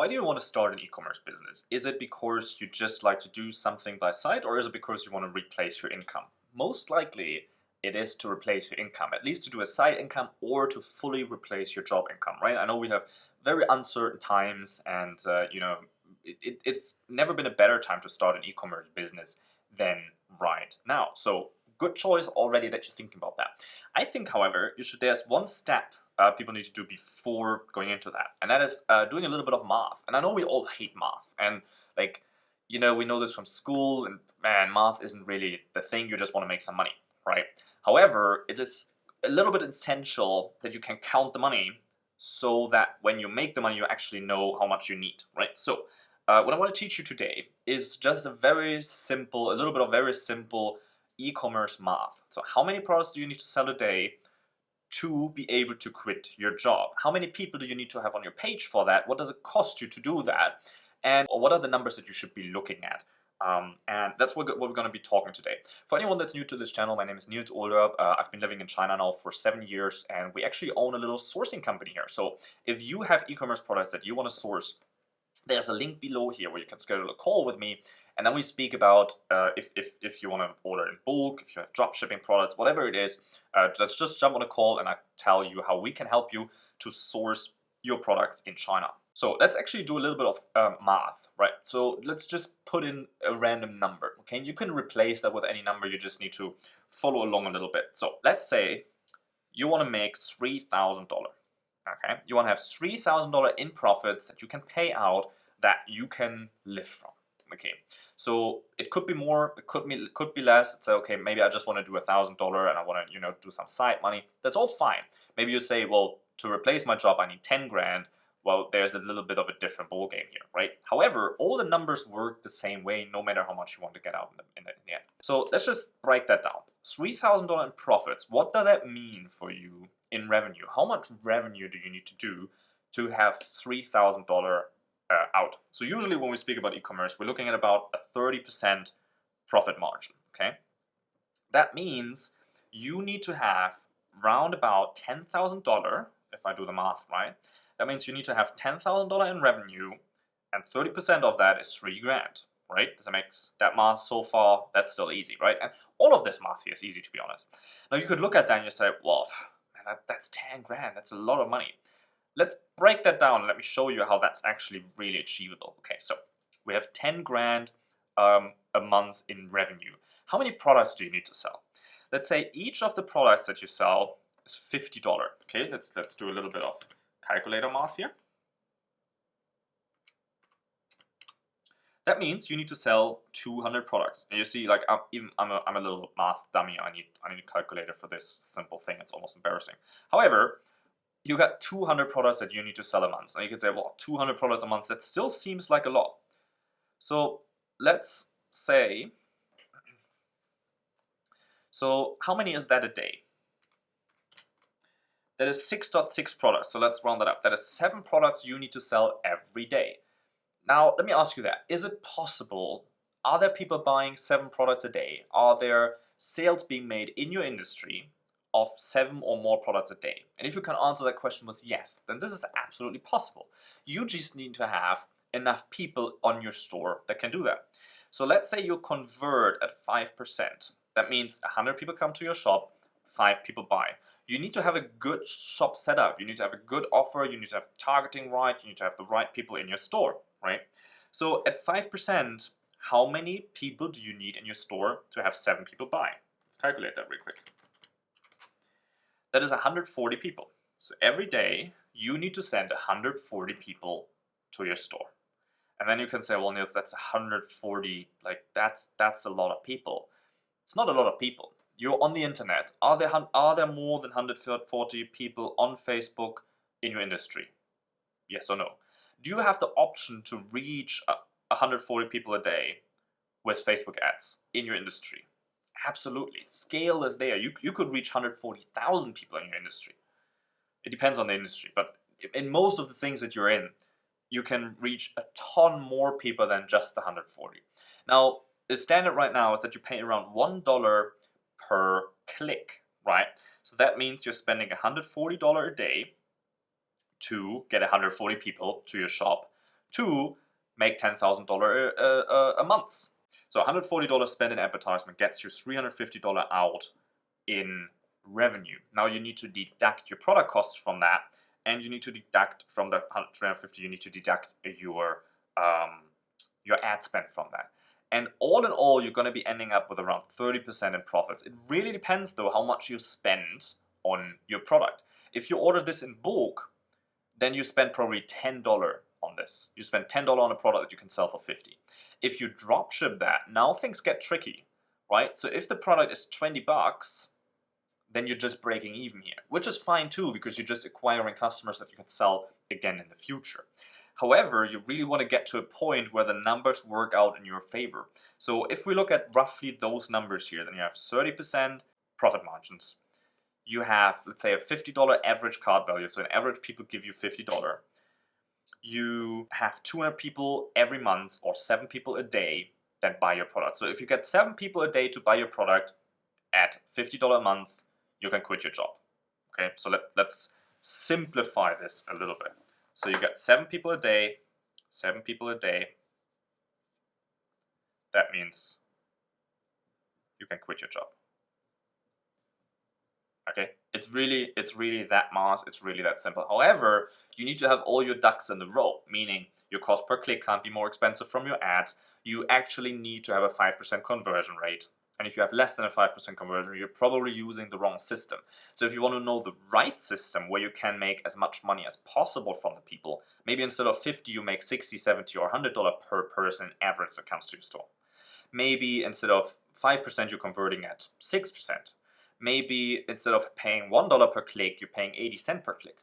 Why do you want to start an e-commerce business? Is it because you just like to do something by side, or is it because you want to replace your income? Most likely, it is to replace your income, at least to do a side income or to fully replace your job income, right? I know we have very uncertain times, and it's never been a better time to start an e-commerce business than right now. So good choice already that you're thinking about that. I think, however, there's one step people need to do before going into that, and that is doing a little bit of math. And I know we all hate math, and like, we know this from school, and man, math isn't really the thing. You just want to make some money, right? However, it is a little bit essential that you can count the money so that when you make the money, you actually know how much you need, right? So what I want to teach you today is just a little bit of very simple e-commerce math. So how many products do you need to sell a day to be able to quit your job? How many people do you need to have on your page for that? What does it cost you to do that? And what are the numbers that you should be looking at? And that's what we're going to be talking today. For anyone that's new to this channel, my name is Niels Older. I've been living in China now for 7 years, and we actually own a little sourcing company here. So if you have e-commerce products that you want to source, there's a link below here where you can schedule a call with me, and then we speak about if you want to order in bulk, if you have drop shipping products, whatever it is. Let's just jump on a call and I tell you how we can help you to source your products in China. So let's actually do a little bit of math, right? So let's just put in a random number, okay? And you can replace that with any number. You just need to follow along a little bit. So let's say you want to make $3,000. Okay, you want to have $3,000 in profits that you can pay out, that you can live from. Okay, so it could be more, it could be less. It's okay, maybe I just want to do $1,000 and I want to do some side money. That's all fine. Maybe you say, well, to replace my job I need 10 grand. Well, there's a little bit of a different ball game here, right? However, all the numbers work the same way, no matter how much you want to get out in the end. So let's just break that down. $3,000 in profits. What does that mean for you in revenue? How much revenue do you need to do to have $3,000 out? So usually when we speak about e-commerce, we're looking at about a 30% profit margin. Okay, that means you need to have round about $10,000. If I do the math right, that means you need to have $10,000 in revenue, and 30% of that is 3 grand. Right? Does that make that math so far? That's still easy, right? And all of this math here is easy, to be honest. Now you could look at that and you say, well, man, that's 10 grand. That's a lot of money. Let's break that down and let me show you how that's actually really achievable. Okay, so we have 10 grand a month in revenue. How many products do you need to sell? Let's say each of the products that you sell is $50. Okay, let's do a little bit of calculator math here. That means you need to sell 200 products. And you see, like, I'm a little math dummy. I need a calculator for this simple thing. It's almost embarrassing. However, you got 200 products that you need to sell a month. And you can say, well, 200 products a month, that still seems like a lot. So let's say, so how many is that a day? That is 6.6 products. So let's round that up. That is 7 products you need to sell every day. Now, let me ask you that. Is it possible? Are there people buying 7 products a day? Are there sales being made in your industry of 7 or more products a day? And if you can answer that question with yes, then this is absolutely possible. You just need to have enough people on your store that can do that. So let's say you convert at 5%. That means 100 people come to your shop, 5 people buy. You need to have a good shop setup. You need to have a good offer. You need to have targeting right. You need to have the right people in your store, right? So at 5%, how many people do you need in your store to have 7 people buy? Let's calculate that real quick. That is 140 people. So every day you need to send 140 people to your store. And then you can say, well, Niels, that's 140, like that's a lot of people. It's not a lot of people. You're on the internet. Are there more than 140 people on Facebook in your industry? Yes or no? Do you have the option to reach 140 people a day with Facebook ads in your industry? Absolutely. Scale is there. You could reach 140,000 people in your industry. It depends on the industry, but in most of the things that you're in, you can reach a ton more people than just the 140. Now, the standard right now is that you pay around $1 per click, right? So that means you're spending $140 a day to get 140 people to your shop to make $10,000 a month. So $140 spent in advertisement gets you $350 out in revenue. Now you need to deduct your product costs from that, and you need to deduct from the 350. You need to deduct your ad spend from that. And all in all, you're going to be ending up with around 30% in profits. It really depends, though, how much you spend on your product. If you order this in bulk, then you spend probably $10 on this. You spend $10 on a product that you can sell for $50. If you drop ship that, now things get tricky, right? So if the product is $20, then you're just breaking even here, which is fine too, because you're just acquiring customers that you can sell again in the future. However, you really want to get to a point where the numbers work out in your favor. So if we look at roughly those numbers here, then you have 30% profit margins. You have, let's say, a $50 average cart value. So on average, people give you $50. You have 200 people every month or 7 people a day that buy your product. So if you get 7 people a day to buy your product at $50 a month, you can quit your job. Okay, so let's simplify this a little bit. So you get 7 people a day, 7 people a day. That means you can quit your job. Okay, it's really that math, it's really that simple. However, you need to have all your ducks in the row, meaning your cost per click can't be more expensive from your ads. You actually need to have a 5% conversion rate. And if you have less than a 5% conversion, you're probably using the wrong system. So if you want to know the right system where you can make as much money as possible from the people, maybe instead of 50, you make 60, 70, or $100 per person average that comes to your store. Maybe instead of 5%, you're converting at 6%. Maybe instead of paying $1 per click, you're paying 80 cents per click.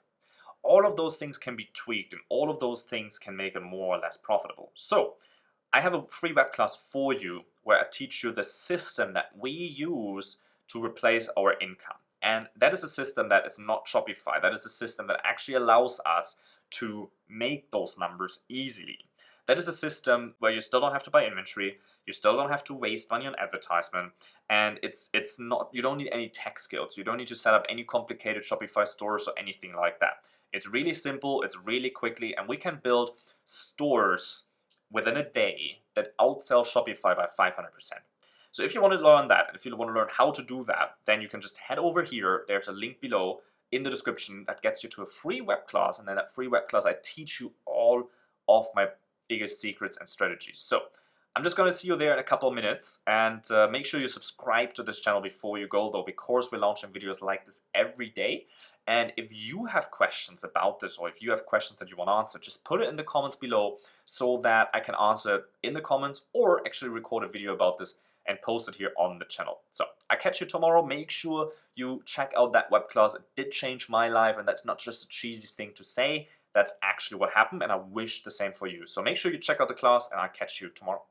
All of those things can be tweaked, and all of those things can make it more or less profitable. So I have a free web class for you where I teach you the system that we use to replace our income. And that is a system that is not Shopify. That is a system that actually allows us to make those numbers easily. That is a system where you still don't have to buy inventory, you still don't have to waste money on advertisement, and it's not, you don't need any tech skills. You don't need to set up any complicated Shopify stores or anything like that. It's really simple, it's really quickly, and we can build stores within a day that outsell Shopify by 500%. So if you want to learn that, if you want to learn how to do that, then you can just head over here. There's a link below in the description that gets you to a free web class, and then that free web class, I teach you all of my biggest secrets and strategies. So I'm just going to see you there in a couple of minutes, and make sure you subscribe to this channel before you go, though, because we're launching videos like this every day. And if you have questions about this, or if you have questions that you want to answer, just put it in the comments below so that I can answer it in the comments, or actually record a video about this and post it here on the channel. So I catch you tomorrow. Make sure you check out that web class. It did change my life, and that's not just a cheesy thing to say. That's actually what happened, and I wish the same for you. So make sure you check out the class, and I'll catch you tomorrow.